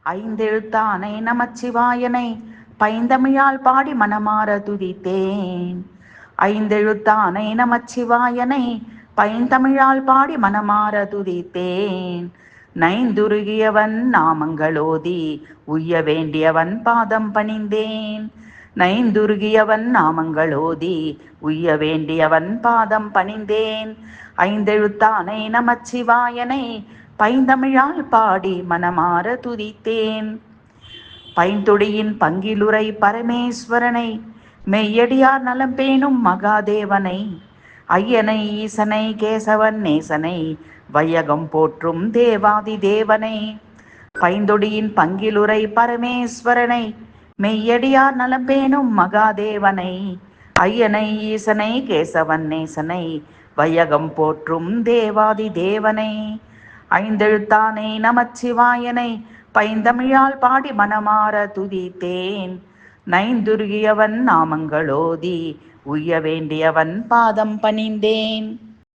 ஐந்தெழுத்தானை நமச்சிவாயனை பைந்தமிழால் பாடி மனமார துதித்தேன். ஐந்தெழுத்தானை நமச்சிவாயனை பைந்தமிழால் பாடி மனமார துதித்தேன். நைந்துருகியவன் நாமங்களோதி உய்ய வேண்டியவன் பாதம் பணிந்தேன். நைந்துருகியவன் நாமங்களோதி உய்ய வேண்டியவன் பாதம் பணிந்தேன். ஐந்தெழுத்தானை நமச்சிவாயனை பைந்தமிழால் பாடி மனமார துதித்தேன். பைந்தொடியின் பங்கிலுரை பரமேஸ்வரனை மெய்யடியார் நலம் பேணும் மகாதேவனை ஐயனை ஈசனை கேசவன் நேசனை வையகம் போற்றும் தேவாதி தேவனை பைந்தொடியின் பங்கிலுரை பரமேஸ்வரனை மெய்யடியார் நலம் பேணும் மகாதேவனை ஐயனை ஈசனை கேசவன் நேசனை வையகம் போற்றும் தேவாதி தேவனை ஐந்தெழுத்தானை நமச்சிவாயனை பைந்தமிழால் பாடி மனமார துதித்தேன். நைந்துருகியவன் நாமங்களோதி உய்ய வேண்டியவன் பாதம் பணிந்தேன்.